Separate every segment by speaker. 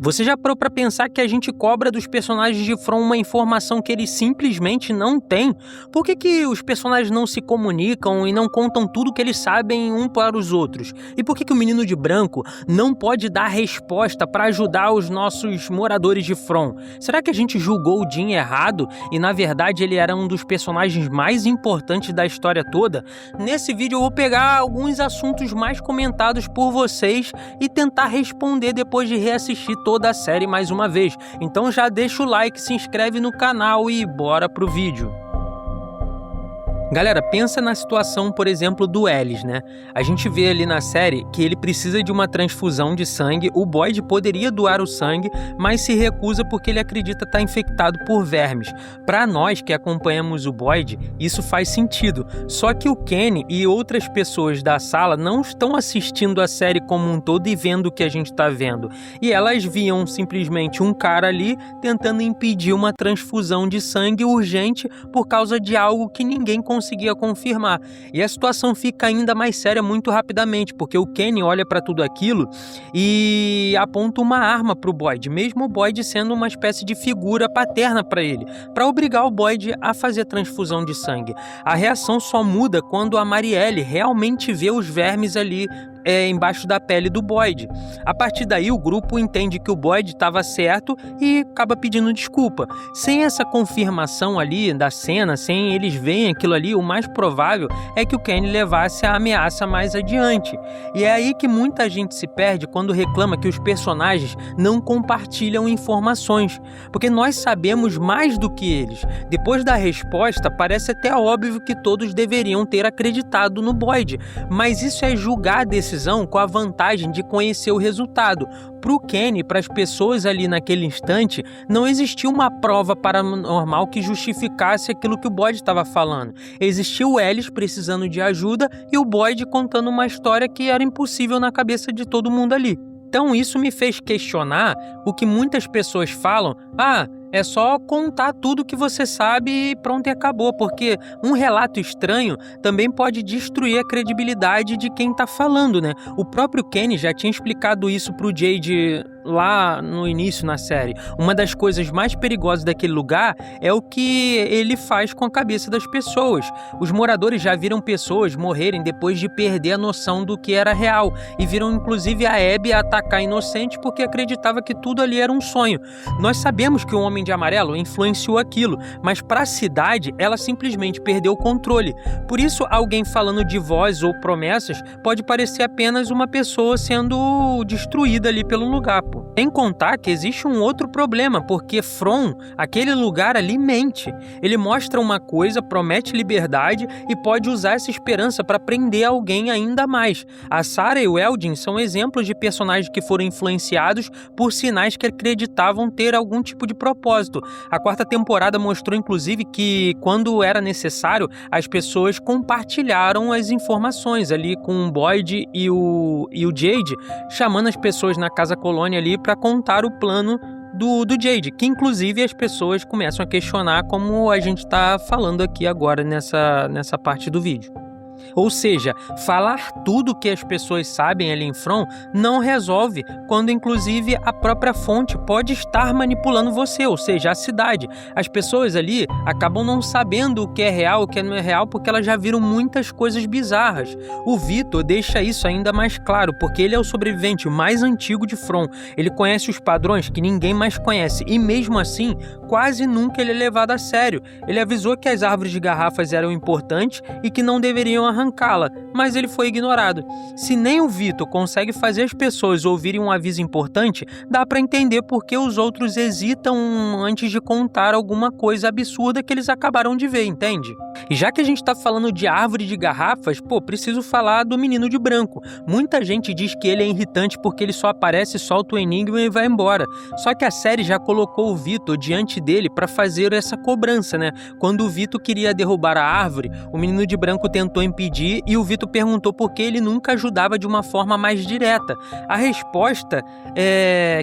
Speaker 1: Você já parou pra pensar que a gente cobra dos personagens de From uma informação que eles simplesmente não têm? Por que os personagens não se comunicam e não contam tudo que eles sabem um para os outros? E por que o Menino de Branco não pode dar resposta para ajudar os nossos moradores de From? Será que a gente julgou o Jim errado e na verdade ele era um dos personagens mais importantes da história toda? Nesse vídeo eu vou pegar alguns assuntos mais comentados por vocês e tentar responder depois de reassistir toda a série mais uma vez. Então já deixa o like, se inscreve no canal e bora pro vídeo. Galera, pensa na situação, por exemplo, do Ellis, né? A gente vê ali na série que ele precisa de uma transfusão de sangue, o Boyd poderia doar o sangue, mas se recusa porque ele acredita estar infectado por vermes. Para nós que acompanhamos o Boyd, isso faz sentido. Só que o Kenny e outras pessoas da sala não estão assistindo a série como um todo e vendo o que a gente está vendo. E elas viam simplesmente um cara ali tentando impedir uma transfusão de sangue urgente por causa de algo que ninguém conseguia confirmar. E a situação fica ainda mais séria muito rapidamente, porque o Kenny olha para tudo aquilo e aponta uma arma para o Boyd, mesmo o Boyd sendo uma espécie de figura paterna para ele, para obrigar o Boyd a fazer transfusão de sangue. A reação só muda quando a Marielle realmente vê os vermes ali embaixo da pele do Boyd. A partir daí o grupo entende que o Boyd estava certo e acaba pedindo desculpa. Sem essa confirmação ali da cena, sem eles verem aquilo ali, o mais provável é que o Kenny levasse a ameaça mais adiante. E é aí que muita gente se perde quando reclama que os personagens não compartilham informações, porque nós sabemos mais do que eles. Depois da resposta, parece até óbvio que todos deveriam ter acreditado no Boyd, mas isso é julgar a decisão com a vantagem de conhecer o resultado. Para o Kenny, para as pessoas ali naquele instante, não existia uma prova paranormal que justificasse aquilo que o Boyd estava falando. Existia o Ellis precisando de ajuda e o Boyd contando uma história que era impossível na cabeça de todo mundo ali. Então isso me fez questionar o que muitas pessoas falam: é só contar tudo que você sabe e pronto, e acabou, porque um relato estranho também pode destruir a credibilidade de quem tá falando, né? O próprio Kenny já tinha explicado isso pro Jade lá no início na série. Uma das coisas mais perigosas daquele lugar é o que ele faz com a cabeça das pessoas. Os moradores já viram pessoas morrerem depois de perder a noção do que era real e viram inclusive a Abby atacar inocente porque acreditava que tudo ali era um sonho. Nós sabemos que o Homem de Amarelo influenciou aquilo, mas para a cidade ela simplesmente perdeu o controle. Por isso, alguém falando de voz ou promessas pode parecer apenas uma pessoa sendo destruída ali pelo lugar. Sem contar que existe um outro problema, porque From, aquele lugar ali, mente. Ele mostra uma coisa, promete liberdade e pode usar essa esperança para prender alguém ainda mais. A Sarah e o Eldin são exemplos de personagens que foram influenciados por sinais que acreditavam ter algum tipo de propósito. A quarta temporada mostrou inclusive que quando era necessário, as pessoas compartilharam as informações ali com o Boyd e o Jade, chamando as pessoas na Casa Colônia ali para contar o plano do Jade, que inclusive as pessoas começam a questionar, como a gente está falando aqui agora nessa parte do vídeo. Ou seja, falar tudo que as pessoas sabem ali em From não resolve, quando inclusive a própria fonte pode estar manipulando você, ou seja, a cidade. As pessoas ali acabam não sabendo o que é real, o que não é real, porque elas já viram muitas coisas bizarras. O Victor deixa isso ainda mais claro, porque ele é o sobrevivente mais antigo de From. Ele conhece os padrões que ninguém mais conhece e mesmo assim, quase nunca ele é levado a sério. Ele avisou que as árvores de garrafas eram importantes e que não deveriam arrancá-la, mas ele foi ignorado. Se nem o Victor consegue fazer as pessoas ouvirem um aviso importante, dá para entender por que os outros hesitam antes de contar alguma coisa absurda que eles acabaram de ver, entende? E já que a gente está falando de árvore de garrafas, preciso falar do Menino de Branco. Muita gente diz que ele é irritante porque ele só aparece, solta o enigma e vai embora. Só que a série já colocou o Victor diante dele para fazer essa cobrança, né? Quando o Victor queria derrubar a árvore, o Menino de Branco tentou impedir e o Vitor perguntou por que ele nunca ajudava de uma forma mais direta. A resposta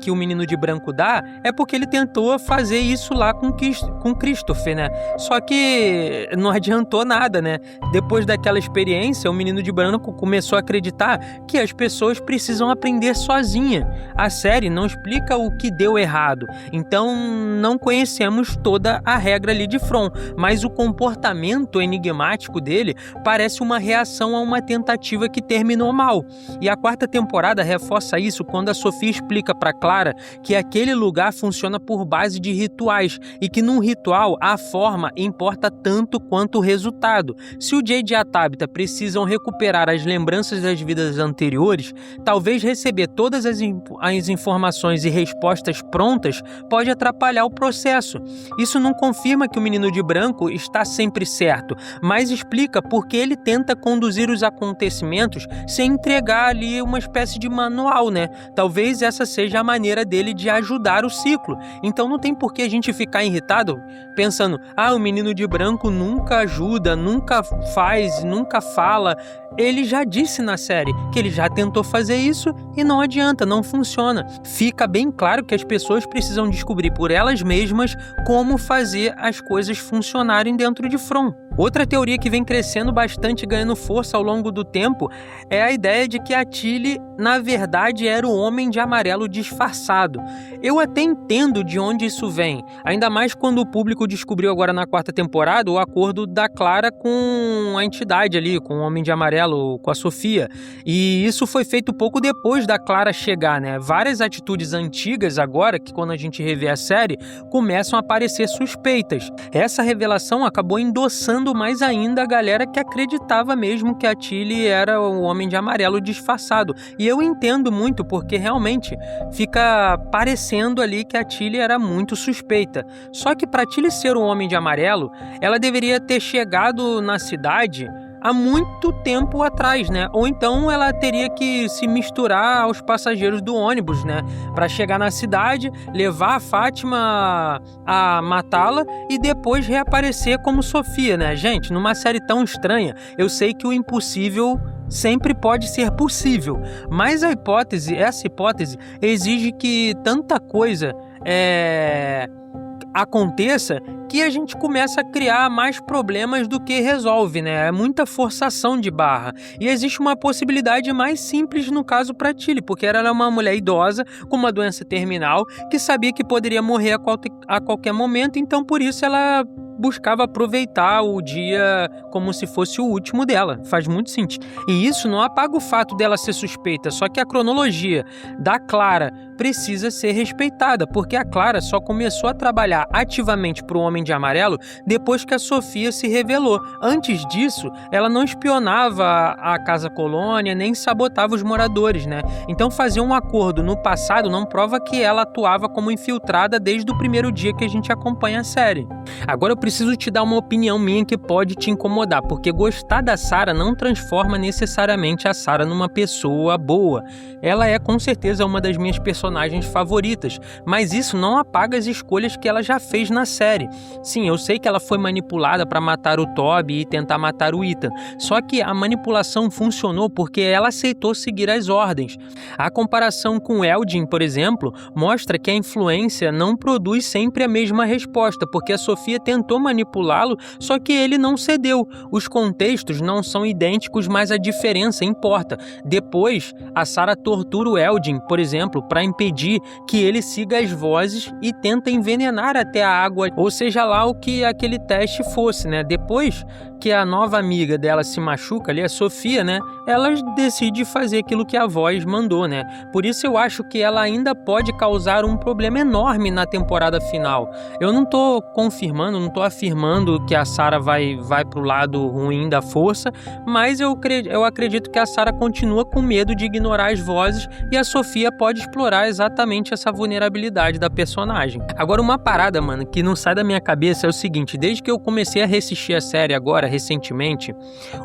Speaker 1: que o menino de branco dá é porque ele tentou fazer isso lá com Christopher, né? Só que não adiantou nada, né? Depois daquela experiência, o menino de branco começou a acreditar que as pessoas precisam aprender sozinha. A série não explica o que deu errado, então não conhecemos toda a regra ali de From, mas o comportamento enigmático dele parece uma reação a uma tentativa que terminou mal. E a quarta temporada reforça isso quando a Sophie explica para Clara que aquele lugar funciona por base de rituais e que num ritual a forma importa tanto quanto o resultado. Se o Jade e a Tabitha precisam recuperar as lembranças das vidas anteriores, talvez receber todas as informações e respostas prontas pode atrapalhar o processo. Isso não confirma que o menino de branco está sempre certo, mas explica por que ele tenta conduzir os acontecimentos sem entregar ali uma espécie de manual, né? Talvez essa seja a maneira dele de ajudar o ciclo. Então não tem por que a gente ficar irritado pensando, o menino de branco nunca ajuda, nunca faz, nunca fala. Ele já disse na série que ele já tentou fazer isso e não adianta, não funciona. Fica bem claro que as pessoas precisam descobrir por elas mesmas como fazer as coisas funcionarem dentro de From. Outra teoria que vem crescendo bastante e ganhando força ao longo do tempo é a ideia de que a Tilly, na verdade, era o Homem de Amarelo disfarçado. Eu até entendo de onde isso vem, ainda mais quando o público descobriu agora na quarta temporada o acordo da Clara com a entidade ali, com o Homem de Amarelo, com a Sofia. E isso foi feito pouco depois da Clara chegar, né? Várias atitudes antigas agora, que quando a gente revê a série, começam a parecer suspeitas. Essa revelação acabou endossando mais ainda a galera que acreditava mesmo que a Tilly era o Homem de Amarelo disfarçado. E eu entendo muito, porque realmente fica parecendo ali que a Tilly era muito suspeita. Só que para Tilly ser o Homem de Amarelo, ela deveria ter chegado na cidade há muito tempo atrás, né? Ou então ela teria que se misturar aos passageiros do ônibus, né? Para chegar na cidade, levar a Fátima a matá-la e depois reaparecer como Sofia, né? Gente, numa série tão estranha, eu sei que o impossível sempre pode ser possível, mas essa hipótese exige que tanta coisa aconteça que a gente começa a criar mais problemas do que resolve, né? É muita forçação de barra. E existe uma possibilidade mais simples no caso para Tilly, porque ela era uma mulher idosa com uma doença terminal que sabia que poderia morrer a qualquer momento, então por isso ela buscava aproveitar o dia como se fosse o último dela. Faz muito sentido. E isso não apaga o fato dela ser suspeita, só que a cronologia da Clara precisa ser respeitada, porque a Clara só começou a trabalhar ativamente para o Homem de Amarelo depois que a Sofia se revelou. Antes disso, ela não espionava a Casa Colônia, nem sabotava os moradores, né? Então fazer um acordo no passado não prova que ela atuava como infiltrada desde o primeiro dia que a gente acompanha a série. Agora eu preciso te dar uma opinião minha que pode te incomodar, porque gostar da Sarah não transforma necessariamente a Sarah numa pessoa boa. Ela é com certeza uma das minhas personagens favoritas, mas isso não apaga as escolhas que ela já fez na série. Sim, eu sei que ela foi manipulada para matar o Toby e tentar matar o Ethan, só que a manipulação funcionou porque ela aceitou seguir as ordens. A comparação com Eldin, por exemplo, mostra que a influência não produz sempre a mesma resposta, porque a Sofia tentou manipulá-lo, só que ele não cedeu. Os contextos não são idênticos, mas a diferença importa. Depois, a Sarah tortura o Eldin, por exemplo, para impedir que ele siga as vozes e tenta envenenar até a água, ou seja lá o que aquele teste fosse, né? Depois que a nova amiga dela se machuca ali, a Sofia, né? Ela decide fazer aquilo que a voz mandou, né? Por isso eu acho que ela ainda pode causar um problema enorme na temporada final. Eu não tô confirmando, não tô afirmando que a Sarah vai pro lado ruim da força, mas eu acredito que a Sarah continua com medo de ignorar as vozes e a Sofia pode explorar exatamente essa vulnerabilidade da personagem. Agora, uma parada, mano, que não sai da minha cabeça é o seguinte: desde que eu comecei a reassistir a série agora, recentemente,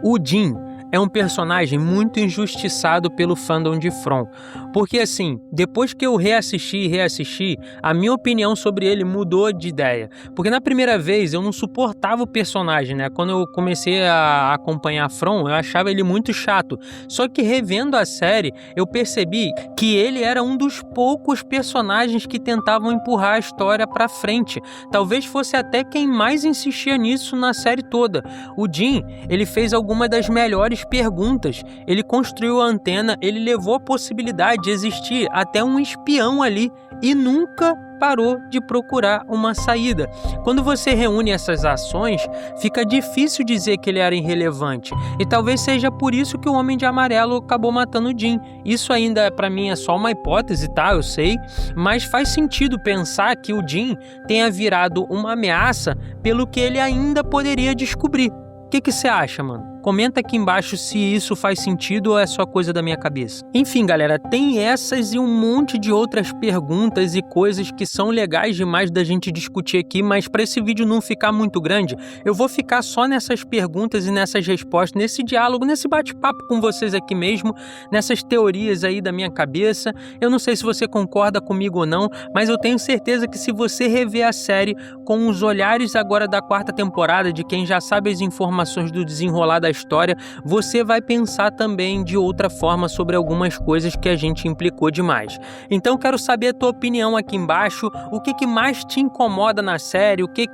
Speaker 1: o Dean é um personagem muito injustiçado pelo fandom de From. Porque assim, depois que eu reassisti, a minha opinião sobre ele mudou de ideia. Porque na primeira vez eu não suportava o personagem, né? Quando eu comecei a acompanhar From, eu achava ele muito chato. Só que revendo a série, eu percebi que ele era um dos poucos personagens que tentavam empurrar a história pra frente. Talvez fosse até quem mais insistia nisso na série toda. O Jin, ele fez alguma das melhores perguntas. Ele construiu a antena, ele levou a possibilidade de existir até um espião ali e nunca parou de procurar uma saída. Quando você reúne essas ações, fica difícil dizer que ele era irrelevante. E talvez seja por isso que o Homem de Amarelo acabou matando o Jin. Isso ainda para mim é só uma hipótese, tá? Eu sei, mas faz sentido pensar que o Jin tenha virado uma ameaça pelo que ele ainda poderia descobrir. O que você acha, mano? Comenta aqui embaixo se isso faz sentido ou é só coisa da minha cabeça. Enfim, galera, tem essas e um monte de outras perguntas e coisas que são legais demais da gente discutir aqui, mas para esse vídeo não ficar muito grande, eu vou ficar só nessas perguntas e nessas respostas, nesse diálogo, nesse bate-papo com vocês aqui mesmo, nessas teorias aí da minha cabeça. Eu não sei se você concorda comigo ou não, mas eu tenho certeza que se você rever a série com os olhares agora da 4ª temporada, de quem já sabe as informações do desenrolar da história, você vai pensar também de outra forma sobre algumas coisas que a gente implicou demais. Então quero saber a tua opinião aqui embaixo, o que mais te incomoda na série, o que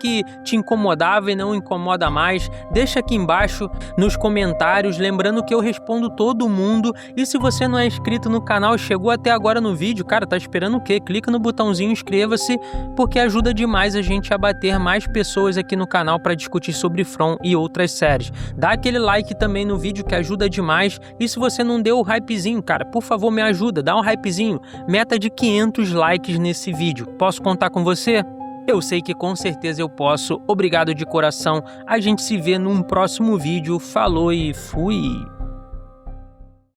Speaker 1: te incomodava e não incomoda mais, deixa aqui embaixo nos comentários, lembrando que eu respondo todo mundo, e se você não é inscrito no canal e chegou até agora no vídeo, cara, tá esperando o quê? Clica no botãozinho inscreva-se, porque ajuda demais a gente a bater mais pessoas aqui no canal para discutir sobre From e outras séries. Dá aquele like também no vídeo que ajuda demais, e se você não deu o hypezinho, cara, por favor me ajuda, dá um hypezinho, meta de 500 likes nesse vídeo. Posso contar com você? Eu sei que com certeza eu posso. Obrigado de coração, a gente se vê num próximo vídeo, falou e fui!